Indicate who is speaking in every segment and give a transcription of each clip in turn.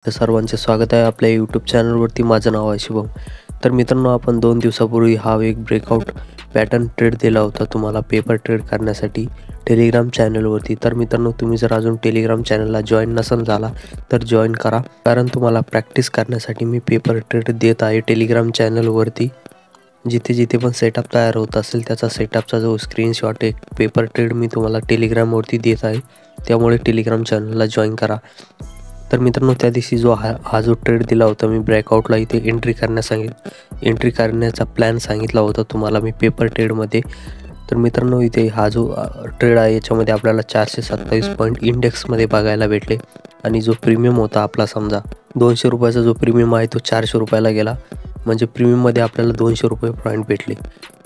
Speaker 1: तर सर्वांचे स्वागत आहे आपल्या यूट्यूब चॅनलवरती. माझं नाव आहे शुभम. तर मित्रांनो, आपण 2 दिवसापूर्वी हा एक ब्रेकआउट पॅटर्न ट्रेड दिला होता तुम्हाला पेपर ट्रेड करण्यासाठी टेलिग्राम चॅनलवरती. तर मित्रांनो, तुम्ही जर अजून टेलिग्राम चॅनलला जॉईन नसेल झाला तर जॉईन करा, कारण तुम्हाला प्रॅक्टिस करण्यासाठी मी पेपर ट्रेड देत आहे टेलिग्राम चॅनलवरती. जिथे जिथे पण सेटअप तयार होत असेल त्याचा सेटअपचा जो स्क्रीनशॉट एक पेपर ट्रेड मी तुम्हाला टेलिग्रामवरती देत आहे, त्यामुळे टेलिग्राम चॅनलला जॉईन करा. तर मित्रांनो, त्या दिवशी हा जो ट्रेड दिला होता मी ब्रेकआउटला, इथे एंट्री करण्याचा प्लॅन सांगितला होता तुम्हाला मी पेपर ट्रेडमध्ये. तर मित्रांनो, इथे हा जो ट्रेड आहे याच्यामध्ये आपल्याला 427 पॉईंट इंडेक्समध्ये बघायला भेटले. आणि जो प्रीमियम होता आपला, समजा 200 रुपयाचा जो प्रीमियम आहे तो 400 रुपयाला गेला, म्हणजे प्रीमियममध्ये आपल्याला 200 रुपये पॉईंट भेटले.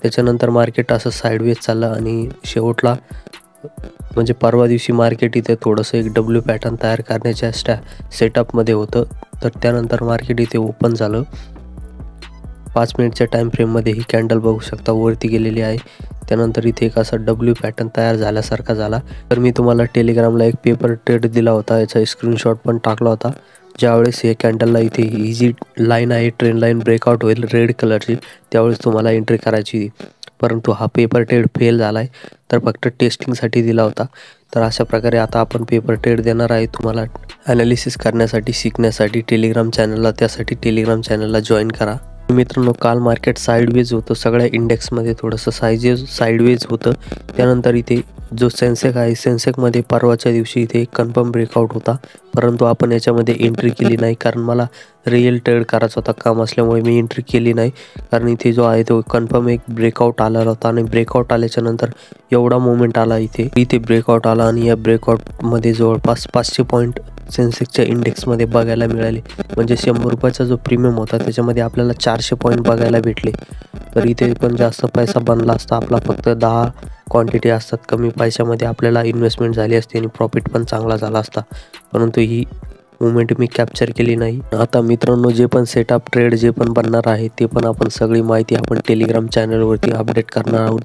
Speaker 1: त्याच्यानंतर मार्केट असं साईडवेज चाललं आणि शेवटला म्हणजे परवा दिवशी मार्केट इथे थोडंसं एक डब्ल्यू पॅटर्न तयार करण्याच्या सेटअपमध्ये होतं. तर त्यानंतर मार्केट इथे ओपन झालं. 5 मिनिटच्या टाईम फ्रेममध्ये ही कॅन्डल बघू शकता वरती गेलेली आहे. त्यानंतर इथे एक असा डब्ल्यू पॅटर्न तयार झाल्यासारखा झाला. तर मी तुम्हाला टेलिग्रामला एक पेपर ट्रेड दिला होता, याचा स्क्रीनशॉट पण टाकला होता. ज्यावेळेस हे कॅन्डलला इथे ही जी लाईन आहे ट्रेंड लाईन ब्रेकआउट होईल रेड कलरची, त्यावेळेस तुम्हाला एंट्री करायची. परंतु हा पेपर ट्रेड फेल झाला आहे, तर फक्त टेस्टिंगसाठी दिला होता. तर अशा प्रकारे आता आपण पेपर ट्रेड देणार आहे तुम्हाला ॲनालिसिस करण्यासाठी, शिकण्यासाठी टेलिग्राम चॅनलला. त्यासाठी टेलिग्राम चॅनलला जॉईन करा. मित्रांनो, काल मार्केट साईडवेज होतं, सगळ्या इंडेक्समध्ये थोडंसं साईडवेज होतं. त्यानंतर इथे जो सेन्सेक आहे, सेन्सेकमध्ये परवाच्या दिवशी इथे एक कन्फर्म ब्रेकआउट होता, परंतु आपण याच्यामध्ये एंट्री केली नाही, कारण मला रिअल ट्रेड करायचा होता काम असल्यामुळे मी एंट्री केली नाही. कारण इथे जो आहे तो कन्फर्म एक ब्रेकआउट आलेला होता आणि ब्रेकआउट आल्याच्या नंतर एवढा मोमेंट आला, इथे ब्रेकआउट आला आणि या ब्रेकआउटमध्ये जवळपास 500 पॉईंट सेन्सेक्सच्या इंडेक्समध्ये बघायला मिळाले. म्हणजे 100 रुपयाचा जो प्रीमियम होता त्याच्यामध्ये आपल्याला 400 पॉईंट बघायला भेटले. तर इथे पण जास्त पैसा बनला असता आपला, फक्त 10 क्वांटिटी असतात, कमी पैशामध्ये आपल्याला इन्व्हेस्टमेंट झाली असते आणि प्रॉफिट पण चांगला झाला असता, परंतु ही मुवमेंट मी कॅप्चर केली नाही. आता मित्रांनो, जे पण सेटअप ट्रेड जे पण बनणार आहे ते पण आपण सगळी माहिती आपण टेलिग्राम चॅनलवरती अपडेट करणार आहोत.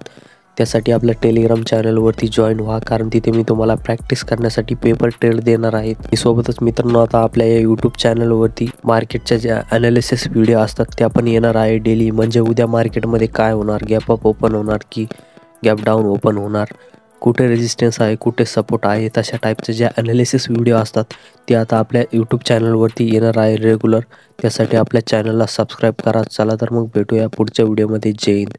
Speaker 1: त्यासाठी आपल्या टेलिग्राम चॅनलवरती जॉईन व्हा, कारण तिथे मी तुम्हाला प्रॅक्टिस करण्यासाठी पेपर ट्रेड देणार आहे. सोबतच मित्रांनो, आता आपल्या या यूट्यूब चॅनलवरती मार्केटच्या ज्या ॲनालिसिस व्हिडिओ असतात त्या पण येणार आहे डेली. म्हणजे उद्या मार्केटमध्ये काय होणार, गॅप अप ओपन होणार की गॅप डाऊन ओपन होणार, कुठे रेजिस्टन्स आहे, कुठे सपोर्ट आहे, तशा टाईपचे ज्या ॲनालिसिस व्हिडिओ असतात ते आता आपल्या यूट्यूब चॅनलवरती येणार आहे रेग्युलर. त्यासाठी आपल्या चॅनलला सबस्क्राईब करा. चला तर मग भेटूया पुढच्या व्हिडिओमध्ये. जय हिंद.